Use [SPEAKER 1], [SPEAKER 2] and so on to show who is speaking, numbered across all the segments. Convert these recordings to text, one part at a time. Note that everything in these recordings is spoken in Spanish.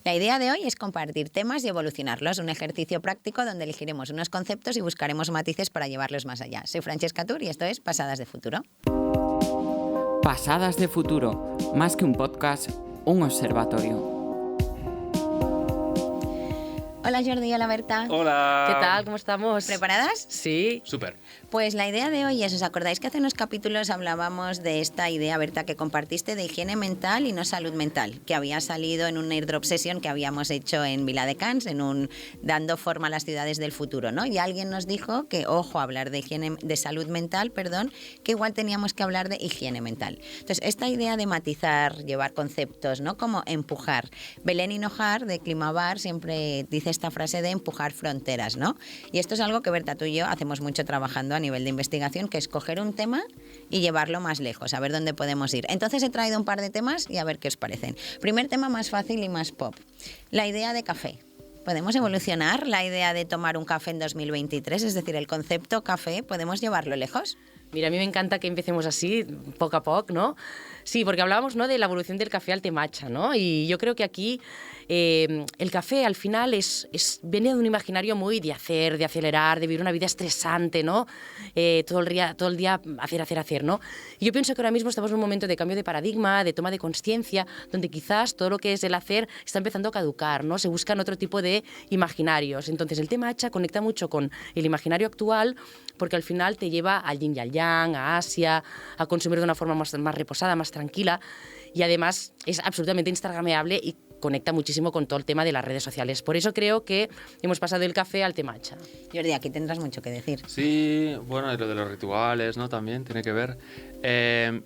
[SPEAKER 1] La idea de hoy es compartir temas y evolucionarlos, un ejercicio práctico donde elegiremos unos conceptos y buscaremos matices para llevarlos más allá. Soy Francesca Tur y esto es Pasadas de Futuro.
[SPEAKER 2] Pasadas de Futuro, más que un podcast, un observatorio.
[SPEAKER 1] Hola Jordi, hola Berta.
[SPEAKER 3] Hola.
[SPEAKER 4] ¿Qué tal? ¿Cómo estamos?
[SPEAKER 1] ¿Preparadas?
[SPEAKER 4] Sí.
[SPEAKER 3] Súper.
[SPEAKER 1] Pues la idea de hoy es, ¿os acordáis que hace unos capítulos hablábamos de esta idea, Berta, que compartiste de higiene mental y no salud mental, que había salido en un airdrop session que habíamos hecho en Viladecans, dando forma a las ciudades del futuro, ¿no? Y alguien nos dijo que, ojo, hablar de salud mental, que igual teníamos que hablar de higiene mental. Entonces, esta idea de matizar, llevar conceptos, ¿no? Como empujar. Belén Hinojar, de Climabar, siempre dice esta frase de empujar fronteras, ¿no? Y esto es algo que Berta, tú y yo hacemos mucho trabajando a nivel de investigación, que es coger un tema y llevarlo más lejos, a ver dónde podemos ir. Entonces he traído un par de temas y a ver qué os parecen. Primer tema más fácil y más pop. La idea de café. ¿Podemos evolucionar la idea de tomar un café en 2023? Es decir, el concepto café, ¿podemos llevarlo lejos?
[SPEAKER 4] Mira, a mí me encanta que empecemos así, poco a poco, ¿no? Sí, porque hablábamos, ¿no?, de la evolución del café al té matcha, ¿no? Y yo creo que aquí el café al final viene de un imaginario muy de hacer, de acelerar, de vivir una vida estresante, ¿no? Todo el día hacer, ¿no? Y yo pienso que ahora mismo estamos en un momento de cambio de paradigma, de toma de conciencia, donde quizás todo lo que es el hacer está empezando a caducar, ¿no? Se buscan otro tipo de imaginarios. Entonces el té matcha conecta mucho con el imaginario actual, porque al final te lleva al yin y al yang, a Asia, a consumir de una forma más reposada, más tranquila, y además es absolutamente instagrameable y conecta muchísimo con todo el tema de las redes sociales. Por eso creo que hemos pasado del café al té matcha.
[SPEAKER 1] Jordi, aquí tendrás mucho que decir.
[SPEAKER 3] Sí, bueno, y lo de los rituales, ¿no? También tiene que ver.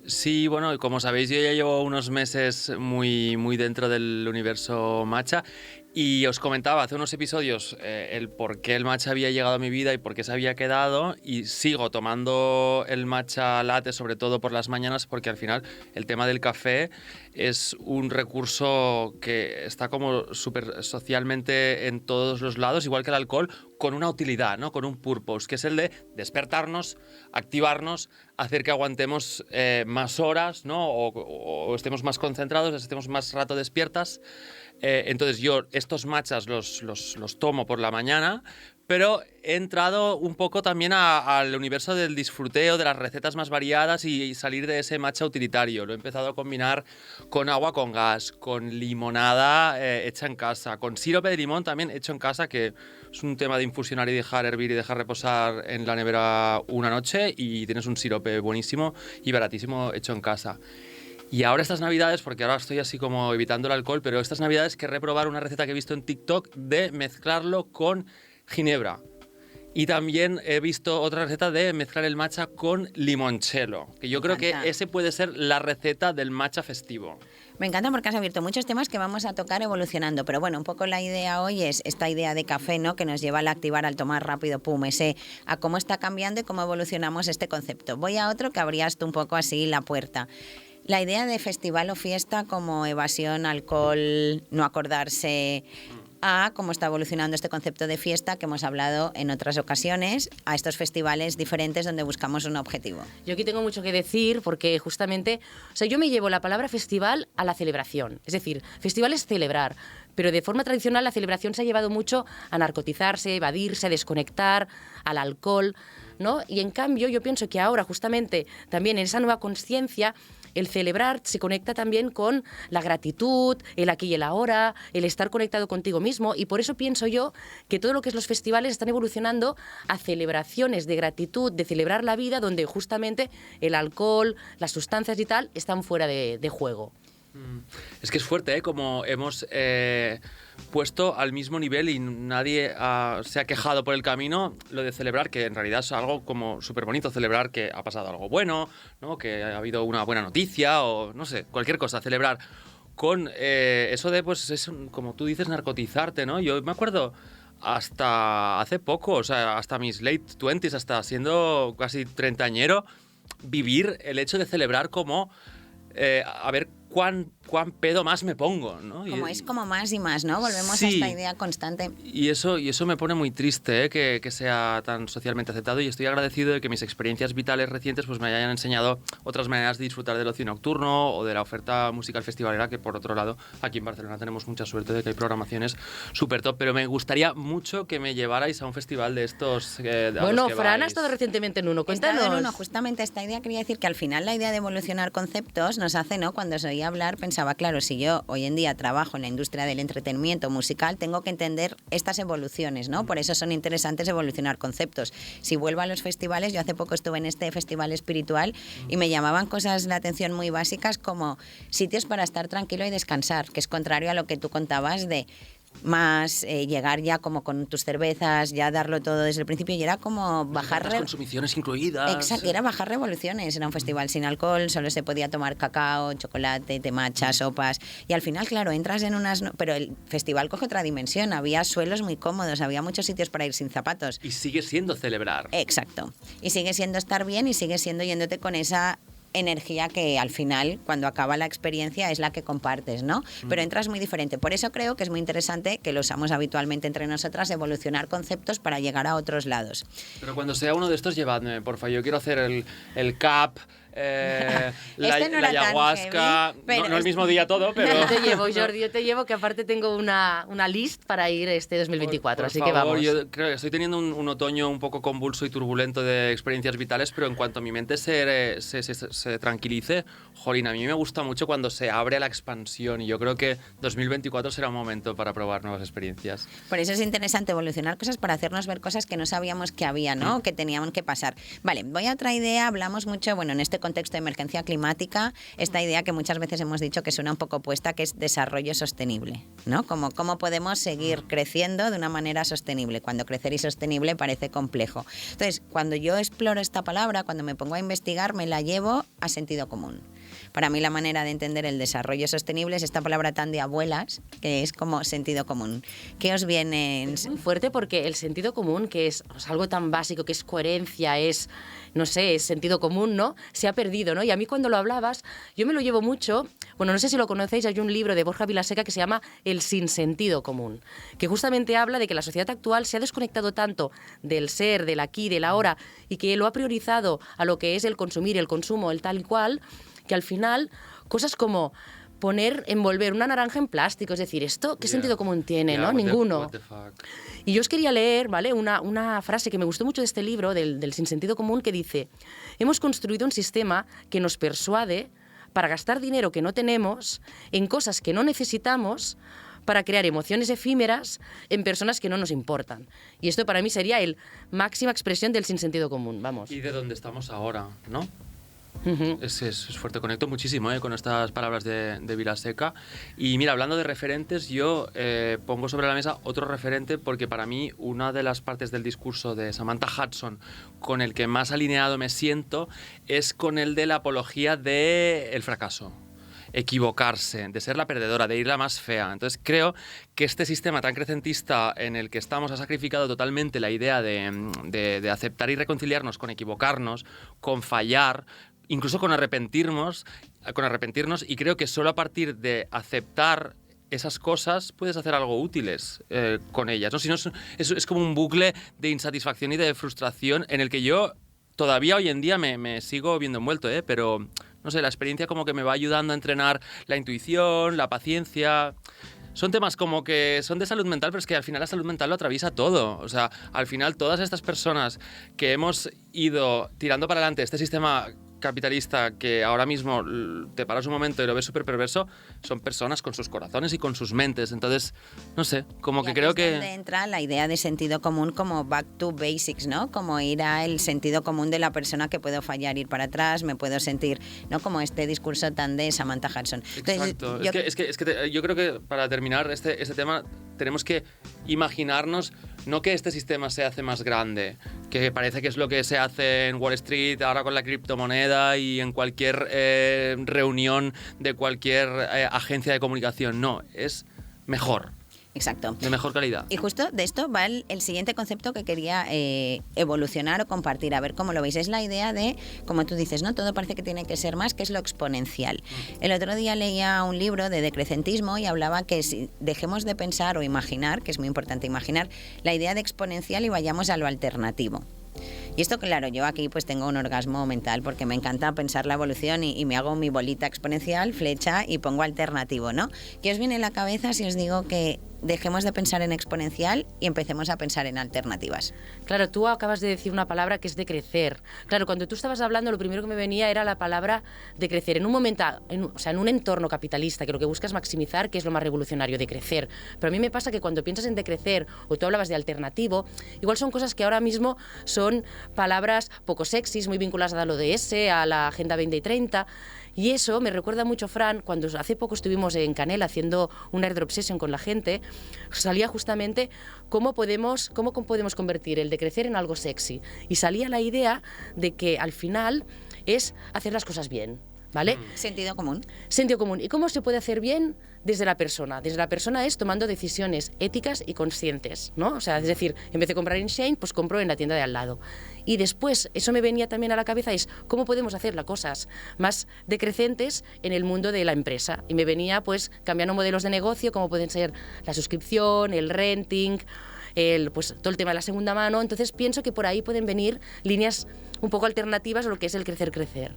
[SPEAKER 3] Sí, bueno, como sabéis, yo ya llevo unos meses muy dentro del universo matcha. Y os comentaba hace unos episodios el por qué el matcha había llegado a mi vida y por qué se había quedado, y sigo tomando el matcha latte sobre todo por las mañanas, porque al final el tema del café es un recurso que está como súper socialmente en todos los lados, igual que el alcohol, con una utilidad, ¿no? Con un purpose, que es el de despertarnos, activarnos, hacer que aguantemos más horas, ¿no? O estemos más concentrados, estemos más rato despiertas. Entonces yo estos matchas los tomo por la mañana, pero he entrado un poco también al universo del disfruteo, de las recetas más variadas y salir de ese matcha utilitario. Lo he empezado a combinar con agua con gas, con limonada hecha en casa, con sirope de limón también hecho en casa, que es un tema de infusionar y dejar hervir y dejar reposar en la nevera una noche y tienes un sirope buenísimo y baratísimo hecho en casa. Y ahora estas navidades, porque ahora estoy así como evitando el alcohol, pero estas navidades querré probar una receta que he visto en TikTok de mezclarlo con ginebra. Y también he visto otra receta de mezclar el matcha con limoncello, que yo creo que ese puede ser la receta del matcha festivo.
[SPEAKER 1] Me encanta porque has abierto muchos temas que vamos a tocar evolucionando, pero bueno, un poco la idea hoy es esta idea de café, ¿no?, que nos lleva al activar, al tomar rápido, pum, a cómo está cambiando y cómo evolucionamos este concepto. Voy a otro que abrías tú un poco así la puerta. La idea de festival o fiesta como evasión, alcohol, no acordarse, a cómo está evolucionando este concepto de fiesta que hemos hablado en otras ocasiones, a estos festivales diferentes donde buscamos un objetivo.
[SPEAKER 4] Yo aquí tengo mucho que decir porque justamente, yo me llevo la palabra festival a la celebración. Es decir, festival es celebrar, pero de forma tradicional la celebración se ha llevado mucho a narcotizarse, evadirse, a desconectar, al alcohol, ¿no? Y en cambio yo pienso que ahora justamente también en esa nueva conciencia el celebrar se conecta también con la gratitud, el aquí y el ahora, el estar conectado contigo mismo, y por eso pienso yo que todo lo que es los festivales están evolucionando a celebraciones de gratitud, de celebrar la vida, donde justamente el alcohol, las sustancias y tal están fuera de juego.
[SPEAKER 3] Es que es fuerte, ¿eh? Como hemos puesto al mismo nivel y nadie se ha quejado por el camino lo de celebrar, que en realidad es algo como súper bonito, celebrar que ha pasado algo bueno, ¿no? Que ha habido una buena noticia o no sé, cualquier cosa, celebrar con eso de, pues, es, como tú dices, narcotizarte, ¿no? Yo me acuerdo hasta hace poco, o sea, hasta mis late 20s, hasta siendo casi treintañero, vivir el hecho de celebrar como a ver cuán pedo más me pongo, ¿no?
[SPEAKER 1] Como es como más y más, ¿no? Volvemos
[SPEAKER 3] sí,
[SPEAKER 1] a esta idea constante.
[SPEAKER 3] Y eso me pone muy triste, que sea tan socialmente aceptado, y estoy agradecido de que mis experiencias vitales recientes pues me hayan enseñado otras maneras de disfrutar del ocio nocturno o de la oferta musical festivalera, que por otro lado aquí en Barcelona tenemos mucha suerte de que hay programaciones súper top, pero me gustaría mucho que me llevarais a un festival de estos.
[SPEAKER 4] Bueno, Fran ha estado recientemente en uno, cuéntanos.
[SPEAKER 1] En uno, justamente esta idea quería decir que al final la idea de evolucionar conceptos nos hace, ¿no? Cuando os oía hablar pensaba, claro, si yo hoy en día trabajo en la industria del entretenimiento musical, tengo que entender estas evoluciones, ¿no? Por eso son interesantes evolucionar conceptos. Si vuelvo a los festivales, yo hace poco estuve en este festival espiritual y me llamaban cosas la atención muy básicas como sitios para estar tranquilo y descansar, que es contrario a lo que tú contabas de más llegar ya como con tus cervezas, ya darlo todo desde el principio, y era como bajar...
[SPEAKER 3] Las consumiciones incluidas.
[SPEAKER 1] Exacto, era bajar revoluciones, era un festival sin alcohol, solo se podía tomar cacao, chocolate, té matcha, sopas, y al final, claro, entras en unas... Pero el festival coge otra dimensión, había suelos muy cómodos, había muchos sitios para ir sin zapatos.
[SPEAKER 3] Y sigue siendo celebrar.
[SPEAKER 1] Exacto, y sigue siendo estar bien y sigue siendo yéndote con esa energía que al final, cuando acaba la experiencia, es la que compartes, ¿no? Pero entras muy diferente. Por eso creo que es muy interesante, que lo usamos habitualmente entre nosotras, evolucionar conceptos para llegar a otros lados.
[SPEAKER 3] Pero cuando sea uno de estos, llevadme, porfa. Yo quiero hacer el CAP, la ayahuasca,
[SPEAKER 1] heavy,
[SPEAKER 3] no el mismo día todo, pero...
[SPEAKER 4] Yo te llevo, Jordi, yo te llevo, que aparte tengo una list para ir este 2024,
[SPEAKER 3] por
[SPEAKER 4] así
[SPEAKER 3] favor,
[SPEAKER 4] que vamos.
[SPEAKER 3] Yo creo que estoy teniendo un otoño un poco convulso y turbulento de experiencias vitales, pero en cuanto mi mente se tranquilice, jolín, a mí me gusta mucho cuando se abre a la expansión, y yo creo que 2024 será un momento para probar nuevas experiencias.
[SPEAKER 1] Por eso es interesante evolucionar cosas para hacernos ver cosas que no sabíamos que había, ¿no? Que tenían que pasar. Vale, voy a otra idea. Hablamos mucho, bueno, en este contexto de emergencia climática, esta idea que muchas veces hemos dicho que suena un poco opuesta, que es desarrollo sostenible, ¿no? Como cómo podemos seguir creciendo de una manera sostenible, cuando crecer y sostenible parece complejo. Entonces, cuando yo exploro esta palabra, cuando me pongo a investigar, me la llevo a sentido común. Para mí la manera de entender el desarrollo sostenible es esta palabra tan de abuelas, que es como sentido común. ¿Qué os viene?
[SPEAKER 4] Es muy fuerte porque el sentido común, que es algo tan básico, que es coherencia, es, no sé, es sentido común, ¿no? Se ha perdido, ¿no? Y a mí cuando lo hablabas, yo me lo llevo mucho, bueno, no sé si lo conocéis, hay un libro de Borja Vilaseca que se llama El sinsentido común, que justamente habla de que la sociedad actual se ha desconectado tanto del ser, del aquí, del ahora, y que lo ha priorizado a lo que es el consumir, el consumo, el tal y cual, que al final cosas como envolver una naranja en plástico, es decir, ¿esto qué sentido común tiene? ¿No? Ninguno.
[SPEAKER 3] What the fuck.
[SPEAKER 4] Y yo os quería leer, ¿vale? Una frase que me gustó mucho de este libro, del sinsentido común, que dice: hemos construido un sistema que nos persuade para gastar dinero que no tenemos en cosas que no necesitamos, para crear emociones efímeras en personas que no nos importan. Y esto para mí sería la máxima expresión del sinsentido común, vamos.
[SPEAKER 3] Y de dónde estamos ahora, ¿no?
[SPEAKER 4] Uh-huh.
[SPEAKER 3] Es fuerte, conecto muchísimo con estas palabras de Vilaseca. Y mira, hablando de referentes, yo pongo sobre la mesa otro referente, porque para mí una de las partes del discurso de Samantha Hudson con el que más alineado me siento es con el de la apología del fracaso, equivocarse, de ser la perdedora, de ir la más fea. Entonces creo que este sistema tan crecentista en el que estamos ha sacrificado totalmente la idea de aceptar y reconciliarnos con equivocarnos, con fallar, incluso con arrepentirnos, y creo que solo a partir de aceptar esas cosas puedes hacer algo útiles con ellas, ¿no? Si no, es como un bucle de insatisfacción y de frustración en el que yo todavía hoy en día me sigo viendo envuelto, pero no sé, la experiencia como que me va ayudando a entrenar la intuición, la paciencia. Son temas como que son de salud mental, pero es que al final la salud mental lo atraviesa todo. O sea, al final todas estas personas que hemos ido tirando para adelante este sistema capitalista, que ahora mismo te paras un momento y lo ves súper perverso, son personas con sus corazones y con sus mentes. Entonces, no sé, como que creo que...
[SPEAKER 1] Es donde entra la idea de sentido común como back to basics, ¿no? Como ir al sentido común de la persona, que puedo fallar, ir para atrás, me puedo sentir, ¿no? Como este discurso tan de Samantha Hudson. Entonces,
[SPEAKER 3] exacto. Yo creo que para terminar este tema tenemos que imaginarnos no que este sistema se hace más grande, que parece que es lo que se hace en Wall Street ahora con la criptomoneda y en cualquier reunión de cualquier agencia de comunicación. No, es mejor.
[SPEAKER 1] Exacto.
[SPEAKER 3] De mejor calidad.
[SPEAKER 1] Y justo de esto va el siguiente concepto que quería evolucionar o compartir, a ver cómo lo veis. Es la idea de, como tú dices, ¿no? Todo parece que tiene que ser más, que es lo exponencial. El otro día leía un libro de decrecentismo y hablaba que si dejemos de pensar o imaginar, que es muy importante imaginar, la idea de exponencial y vayamos a lo alternativo. Y esto, claro, yo aquí pues tengo un orgasmo mental porque me encanta pensar la evolución y me hago mi bolita exponencial, flecha y pongo alternativo, ¿no? ¿Qué os viene en la cabeza si os digo que dejemos de pensar en exponencial y empecemos a pensar en alternativas?
[SPEAKER 4] Claro, tú acabas de decir una palabra que es decrecer. Claro, cuando tú estabas hablando, lo primero que me venía era la palabra decrecer. En un momento, o sea, en un entorno capitalista, que lo que buscas es maximizar, que es lo más revolucionario, decrecer. Pero a mí me pasa que cuando piensas en decrecer, o tú hablabas de alternativo, igual son cosas que ahora mismo son palabras poco sexys, muy vinculadas a lo de ese, a la Agenda 2030. Y eso me recuerda mucho, Fran, cuando hace poco estuvimos en Canela haciendo una airdrop session con la gente, salía justamente cómo podemos convertir el decrecer en algo sexy. Y salía la idea de que al final es hacer las cosas bien, ¿vale?
[SPEAKER 1] Sentido común.
[SPEAKER 4] Sentido común. ¿Y cómo se puede hacer bien? Desde la persona. Desde la persona es tomando decisiones éticas y conscientes, ¿no? O sea, es decir, en vez de comprar en Shein, pues compro en la tienda de al lado. Y después, eso me venía también a la cabeza, es cómo podemos hacer las cosas más decrecentes en el mundo de la empresa. Y me venía, pues, cambiando modelos de negocio, como pueden ser la suscripción, el renting, pues, todo el tema de la segunda mano. Entonces, pienso que por ahí pueden venir líneas un poco alternativas a lo que es el crecer.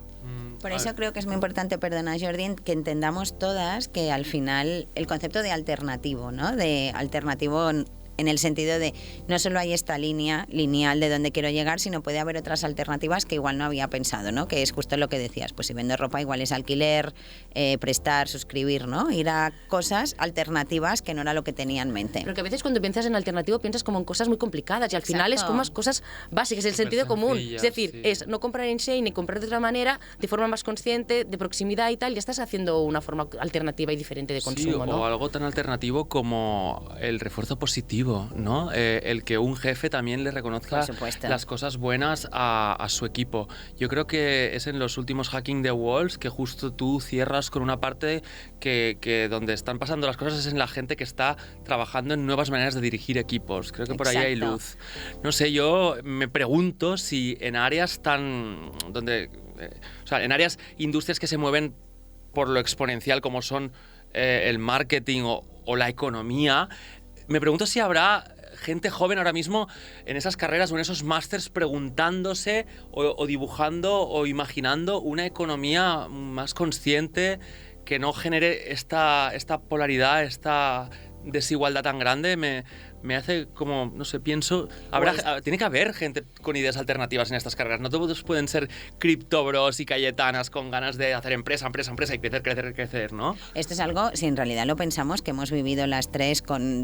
[SPEAKER 1] Por eso creo que es muy importante, perdona Jordi, que entendamos todas que al final el concepto de alternativo, ¿no? De alternativo en el sentido de no solo hay esta línea lineal de donde quiero llegar, sino puede haber otras alternativas que igual no había pensado, ¿no? Que es justo lo que decías, pues si vendo ropa igual es alquiler, prestar, suscribir, ¿no? Ir a cosas alternativas que no era lo que tenía en mente.
[SPEAKER 4] Pero que a veces cuando piensas en alternativo piensas como en cosas muy complicadas y al final es como cosas básicas, el sentido común. Es decir, sí, es no comprar en Shein ni comprar de otra manera, de forma más consciente, de proximidad y tal, ya estás haciendo una forma alternativa y diferente de consumo,
[SPEAKER 3] sí,
[SPEAKER 4] ¿no?
[SPEAKER 3] O algo tan alternativo como el refuerzo positivo, ¿no? El que un jefe también le reconozca las cosas buenas a su equipo. Yo creo que es en los últimos Hacking the Walls que justo tú cierras con una parte que donde están pasando las cosas es en la gente que está trabajando en nuevas maneras de dirigir equipos. Creo que por ahí hay luz. No sé, yo me pregunto si en áreas o sea, en áreas, industrias que se mueven por lo exponencial como son el marketing o la economía, me pregunto si habrá gente joven ahora mismo en esas carreras o en esos másters preguntándose o dibujando o imaginando una economía más consciente que no genere esta polaridad, esta desigualdad tan grande. Me hace como, no sé, pienso, tiene que haber gente con ideas alternativas en estas carreras. No todos pueden ser criptobros y cayetanas con ganas de hacer empresa y crecer, ¿no?
[SPEAKER 1] Esto es algo, si en realidad lo pensamos, que hemos vivido las tres con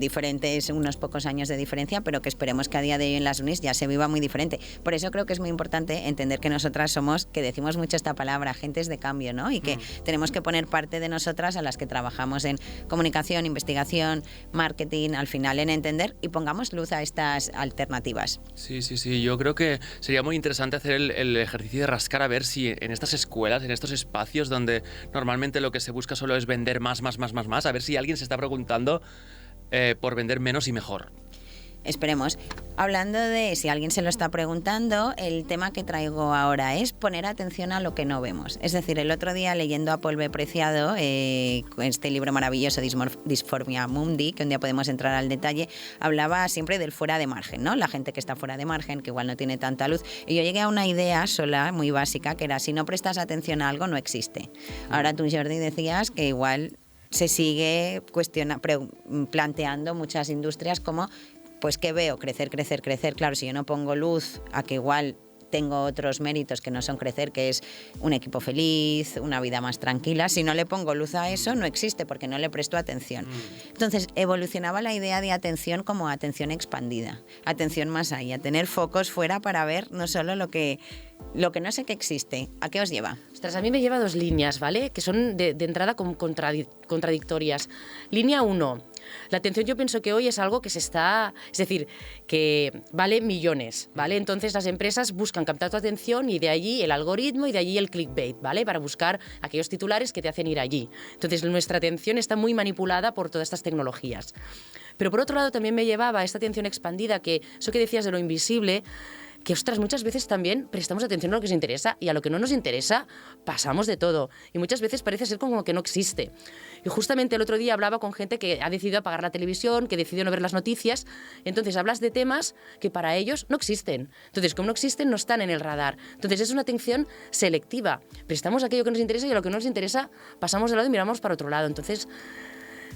[SPEAKER 1] unos pocos años de diferencia, pero que esperemos que a día de hoy en las unis ya se viva muy diferente. Por eso creo que es muy importante entender que nosotras somos, que decimos mucho esta palabra, agentes de cambio, ¿no? Y que tenemos que poner parte de nosotras a las que trabajamos en comunicación, investigación, marketing, al final en entender y pongamos luz a estas alternativas.
[SPEAKER 3] Sí. Yo creo que sería muy interesante hacer el ejercicio de rascar a ver si en estas escuelas, en estos espacios donde normalmente lo que se busca solo es vender más, a ver si alguien se está preguntando por vender menos y mejor.
[SPEAKER 1] Esperemos. Hablando de si alguien se lo está preguntando, el tema que traigo ahora es poner atención a lo que no vemos. Es decir, el otro día leyendo a Paul B. Preciado, este libro maravilloso, Disformia Mundi, que un día podemos entrar al detalle, hablaba siempre del fuera de margen, ¿no? La gente que está fuera de margen, que igual no tiene tanta luz. Y yo llegué a una idea sola, muy básica, que era si no prestas atención a algo, no existe. Ahora tú, Jordi, decías que igual se sigue planteando muchas industrias como pues ¿qué veo? Crecer. Claro, si yo no pongo luz a que igual tengo otros méritos que no son crecer, que es un equipo feliz, una vida más tranquila, si no le pongo luz a eso, no existe porque no le presto atención. Entonces, evolucionaba la idea de atención como atención expandida, atención más allá, tener focos fuera para ver no solo lo que no sé que existe. ¿A qué os lleva?
[SPEAKER 4] Ostras, a mí me lleva dos líneas, ¿vale? Que son de entrada contradictorias. Línea 1. La atención yo pienso que hoy es algo que es decir, que vale millones, ¿vale? Entonces las empresas buscan captar tu atención y de allí el algoritmo y de allí el clickbait, ¿vale? Para buscar aquellos titulares que te hacen ir allí. Entonces nuestra atención está muy manipulada por todas estas tecnologías. Pero por otro lado también me llevaba a esta atención expandida, que eso que decías de lo invisible, que, ostras, muchas veces también prestamos atención a lo que nos interesa y a lo que no nos interesa pasamos de todo. Y muchas veces parece ser como que no existe. Y justamente el otro día hablaba con gente que ha decidido apagar la televisión, que decidió no ver las noticias. Entonces hablas de temas que para ellos no existen. Entonces, como no existen, no están en el radar. Entonces es una atención selectiva. Prestamos aquello que nos interesa y a lo que no nos interesa pasamos de lado y miramos para otro lado. Entonces,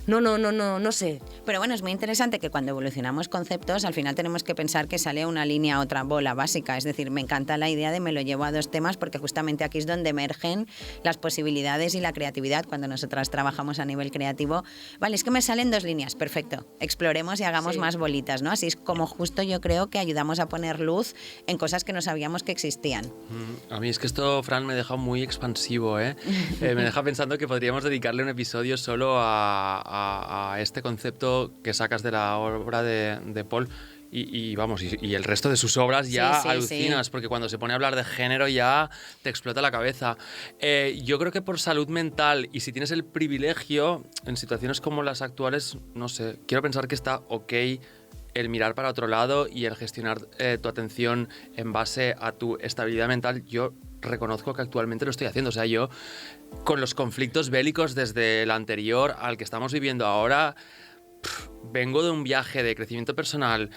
[SPEAKER 4] no sé.
[SPEAKER 1] Pero bueno, es muy interesante que cuando evolucionamos conceptos, al final tenemos que pensar que sale una línea, otra bola básica. Es decir, me encanta la idea de me lo llevo a dos temas porque justamente aquí es donde emergen las posibilidades y la creatividad cuando nosotras trabajamos a nivel creativo. Vale, es que me salen dos líneas, perfecto. Exploremos y hagamos más bolitas, ¿no? Así es como justo yo creo que ayudamos a poner luz en cosas que no sabíamos que existían.
[SPEAKER 3] A mí es que esto, Fran, me deja muy expansivo, ¿eh? Me deja pensando que podríamos dedicarle un episodio solo a este concepto que sacas de la obra de Paul y el resto de sus obras ya alucinas, porque cuando se pone a hablar de género ya te explota la cabeza. Yo creo que por salud mental, y si tienes el privilegio en situaciones como las actuales, no sé, quiero pensar que está ok el mirar para otro lado y el gestionar tu atención en base a tu estabilidad mental. Yo reconozco que actualmente lo estoy haciendo. O sea, yo con los conflictos bélicos desde el anterior al que estamos viviendo ahora, vengo de un viaje de crecimiento personal,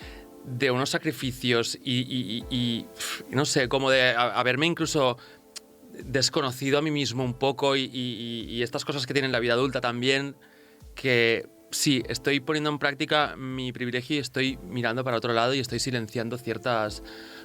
[SPEAKER 3] de unos sacrificios y no sé, como de haberme incluso desconocido a mí mismo un poco y estas cosas que tiene la vida adulta también, que sí, estoy poniendo en práctica mi privilegio y estoy mirando para otro lado y estoy silenciando ciertas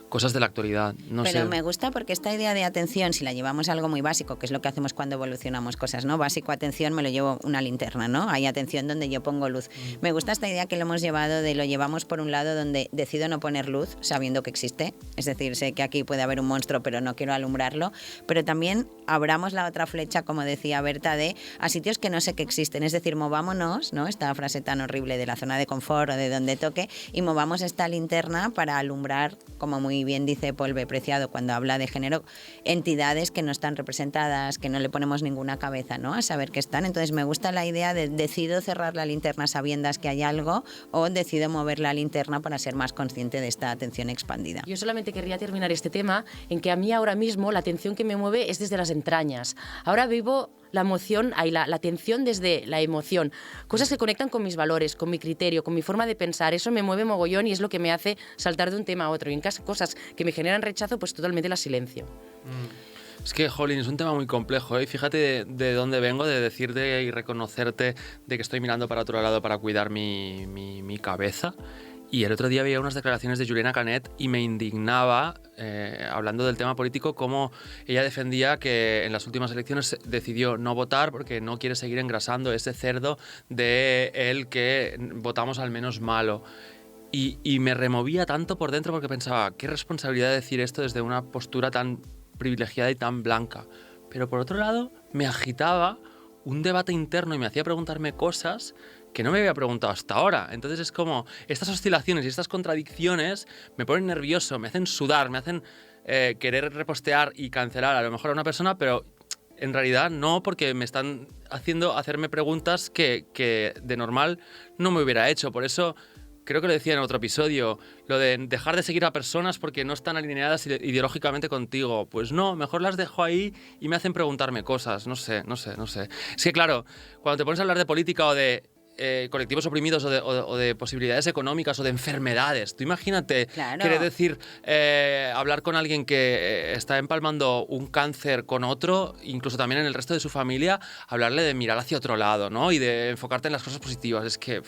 [SPEAKER 3] cosas de la actualidad.
[SPEAKER 1] Pero me gusta porque esta idea de atención, si la llevamos a algo muy básico, que es lo que hacemos cuando evolucionamos cosas, ¿no? Básico, atención, me lo llevo una linterna, ¿no? Hay atención donde yo pongo luz. Me gusta esta idea que lo hemos llevado lo llevamos por un lado donde decido no poner luz sabiendo que existe. Es decir, sé que aquí puede haber un monstruo, pero no quiero alumbrarlo. Pero también abramos la otra flecha, como decía Berta, a sitios que no sé que existen. Es decir, movámonos, ¿no? Esta frase tan horrible de la zona de confort o de donde toque, y movamos esta linterna para alumbrar, como muy bien dice Paul B. Preciado cuando habla de género, entidades que no están representadas, que no le ponemos ninguna cabeza, ¿no? A saber que están. Entonces me gusta la idea de decido cerrar la linterna sabiendas que hay algo, o decido mover la linterna para ser más consciente de esta atención expandida.
[SPEAKER 4] Yo solamente querría terminar este tema en que a mí ahora mismo la atención que me mueve es desde las entrañas. Ahora vivo la emoción, la atención desde la emoción. Cosas que conectan con mis valores, con mi criterio, con mi forma de pensar. Eso me mueve mogollón y es lo que me hace saltar de un tema a otro. Y en caso cosas que me generan rechazo, pues totalmente las silencio.
[SPEAKER 3] Es que, jolín, es un tema muy complejo, ¿eh? Fíjate de dónde vengo, de decirte y reconocerte de que estoy mirando para otro lado para cuidar mi cabeza. Y el otro día veía unas declaraciones de Juliana Canet y me indignaba, hablando del tema político, cómo ella defendía que en las últimas elecciones decidió no votar porque no quiere seguir engrasando ese cerdo de el que votamos al menos malo. Y me removía tanto por dentro porque pensaba, qué responsabilidad decir esto desde una postura tan privilegiada y tan blanca. Pero por otro lado, me agitaba un debate interno y me hacía preguntarme cosas que no me había preguntado hasta ahora. Entonces es como, estas oscilaciones y estas contradicciones me ponen nervioso, me hacen sudar, me hacen querer repostear y cancelar a lo mejor a una persona, pero en realidad no, porque me están haciendo hacerme preguntas que de normal no me hubiera hecho. Por eso creo que lo decía en otro episodio, lo de dejar de seguir a personas porque no están alineadas ideológicamente contigo. Pues no, mejor las dejo ahí y me hacen preguntarme cosas. No sé. Es que claro, cuando te pones a hablar de política o de colectivos oprimidos o de posibilidades económicas o de enfermedades. Tú imagínate, quiere decir, hablar con alguien que está empalmando un cáncer con otro, incluso también en el resto de su familia, hablarle de mirar hacia otro lado, ¿no? Y de enfocarte en las cosas positivas. Es que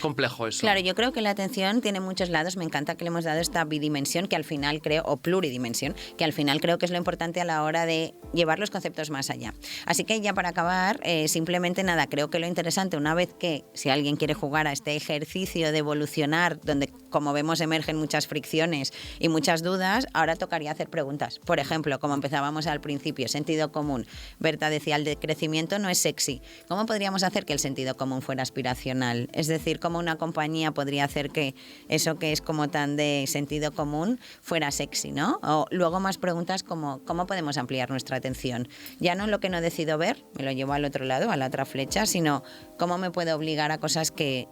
[SPEAKER 3] complejo eso.
[SPEAKER 1] Claro, yo creo que la atención tiene muchos lados. Me encanta que le hemos dado esta bidimensión que al final creo, o pluridimensión, que al final creo que es lo importante a la hora de llevar los conceptos más allá. Así que ya para acabar, simplemente nada, creo que lo interesante, una vez que si alguien quiere jugar a este ejercicio de evolucionar, donde como vemos emergen muchas fricciones y muchas dudas, ahora tocaría hacer preguntas. Por ejemplo, como empezábamos al principio, sentido común. Berta decía, el decrecimiento no es sexy. ¿Cómo podríamos hacer que el sentido común fuera aspiracional? Es decir, ¿cómo una compañía podría hacer que eso que es como tan de sentido común fuera sexy, ¿no? O luego más preguntas como, ¿cómo podemos ampliar nuestra atención? Ya no lo que no decido ver, me lo llevo al otro lado, a la otra flecha, sino ¿cómo me puedo obligar a cosas que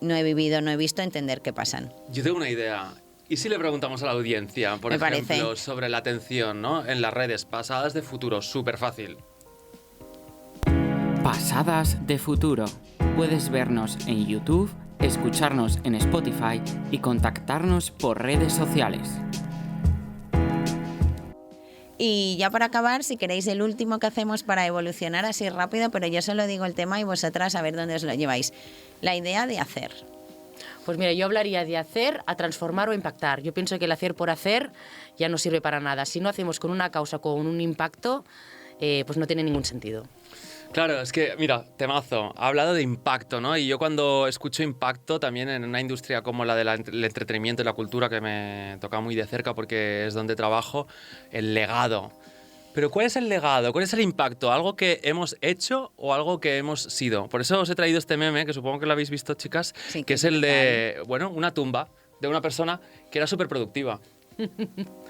[SPEAKER 1] no he vivido, no he visto, entender qué pasan.
[SPEAKER 3] Yo tengo una idea. ¿Y si le preguntamos a la audiencia, por ejemplo, sobre la atención, ¿no? En las redes, pasadas de futuro, súper fácil?
[SPEAKER 2] Pasadas de futuro. Puedes vernos en YouTube, escucharnos en Spotify y contactarnos por redes sociales.
[SPEAKER 1] Y ya para acabar, si queréis el último que hacemos para evolucionar así rápido, pero yo solo digo el tema y vosotras a ver dónde os lo lleváis. La idea de hacer.
[SPEAKER 4] Pues mira, yo hablaría de hacer a transformar o impactar. Yo pienso que el hacer por hacer ya no sirve para nada. Si no hacemos con una causa, con un impacto, pues no tiene ningún sentido.
[SPEAKER 3] Claro, es que, mira, temazo, ha hablado de impacto, ¿no? Y yo cuando escucho impacto, también en una industria como la del entretenimiento y la cultura, que me toca muy de cerca porque es donde trabajo, el legado. Pero ¿cuál es el legado? ¿Cuál es el impacto? ¿Algo que hemos hecho o algo que hemos sido? Por eso os he traído este meme, que supongo que lo habéis visto, chicas,
[SPEAKER 1] Sí,
[SPEAKER 3] que es el de, bueno, una tumba de una persona que era súper productiva.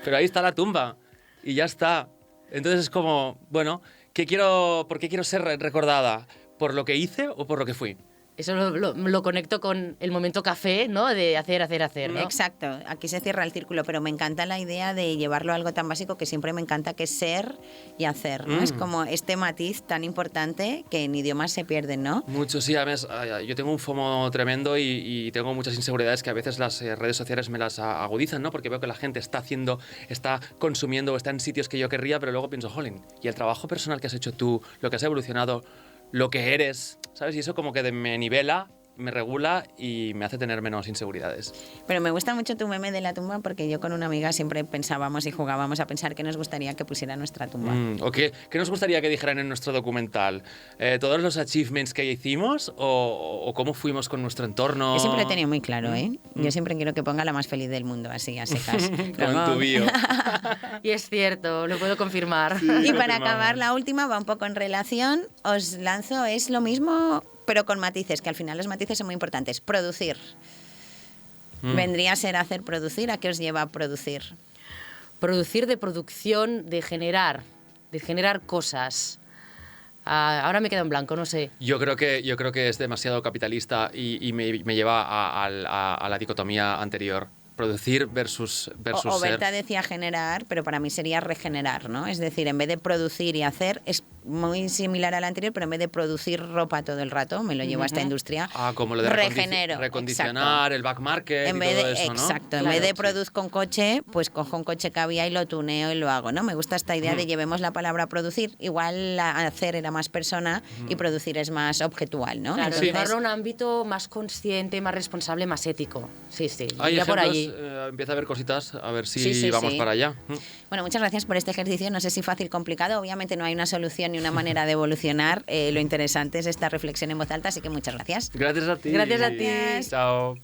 [SPEAKER 3] Pero ahí está la tumba y ya está. Entonces es como, bueno, ¿por qué quiero ser recordada? ¿Por lo que hice o por lo que fui?
[SPEAKER 4] Eso lo conecto con el momento café, ¿no? De hacer, ¿no?
[SPEAKER 1] Exacto, aquí se cierra el círculo, pero me encanta la idea de llevarlo a algo tan básico que siempre me encanta, que es ser y hacer, ¿no? Es como este matiz tan importante que en idiomas se pierden, ¿no?
[SPEAKER 3] Mucho, sí. Además, yo tengo un FOMO tremendo y tengo muchas inseguridades que a veces las redes sociales me las agudizan, ¿no? Porque veo que la gente está consumiendo o está en sitios que yo querría, pero luego pienso, jolín, ¿y el trabajo personal que has hecho tú, lo que has evolucionado, lo que eres, ¿sabes? Y eso como que me nivela, me regula y me hace tener menos inseguridades.
[SPEAKER 1] Pero me gusta mucho tu meme de la tumba porque yo con una amiga siempre pensábamos y jugábamos a pensar que nos gustaría que pusiera nuestra tumba.
[SPEAKER 3] ¿O qué nos gustaría que dijeran en nuestro documental? ¿Todos los achievements que hicimos o cómo fuimos con nuestro entorno?
[SPEAKER 1] Yo siempre lo he tenido muy claro, ¿eh? Yo siempre quiero que ponga la más feliz del mundo, así, a secas.
[SPEAKER 3] Como en tu bio.
[SPEAKER 4] Y es cierto, lo puedo confirmar.
[SPEAKER 3] Sí,
[SPEAKER 1] Y para acabar, la última va un poco en relación. Os lanzo, es lo mismo, pero con matices, que al final los matices son muy importantes. Producir. Vendría a ser hacer producir. ¿A qué os lleva a producir?
[SPEAKER 4] Producir de producción, de generar cosas. Ahora me quedo en blanco, no sé.
[SPEAKER 3] Yo creo que es demasiado capitalista y me lleva a la dicotomía anterior. Producir versus
[SPEAKER 1] O
[SPEAKER 3] ser.
[SPEAKER 1] Berta decía generar, pero para mí sería regenerar, ¿no? Es decir, en vez de producir y hacer, es muy similar al anterior, pero en vez de producir ropa todo el rato, me lo llevo a esta industria.
[SPEAKER 3] Como lo de
[SPEAKER 1] regenero.
[SPEAKER 3] recondicionar, el back market
[SPEAKER 1] En
[SPEAKER 3] y
[SPEAKER 1] vez
[SPEAKER 3] todo
[SPEAKER 1] de,
[SPEAKER 3] eso, ¿no?
[SPEAKER 1] exacto, en
[SPEAKER 4] Claro,
[SPEAKER 1] vez de
[SPEAKER 4] sí.
[SPEAKER 1] produzco un coche, pues cojo un coche que había y lo tuneo y lo hago, ¿no? Me gusta esta idea de llevemos la palabra producir. Igual hacer era más persona y producir es más objetual, ¿no?
[SPEAKER 4] Claro,
[SPEAKER 1] Entonces,
[SPEAKER 4] llevarlo a un ámbito más consciente, más responsable, más ético. Sí,
[SPEAKER 3] Hay
[SPEAKER 4] iría por
[SPEAKER 3] ejemplos,
[SPEAKER 4] allí.
[SPEAKER 3] empieza a haber cositas, a ver si
[SPEAKER 1] Sí,
[SPEAKER 3] vamos
[SPEAKER 1] sí.
[SPEAKER 3] para allá.
[SPEAKER 1] Bueno, muchas gracias por este ejercicio. No sé si fácil, complicado. Obviamente no hay una solución ni una manera de evolucionar. Lo interesante es esta reflexión en voz alta, así que muchas gracias.
[SPEAKER 3] Gracias a ti.
[SPEAKER 4] Gracias a ti.
[SPEAKER 3] Chao.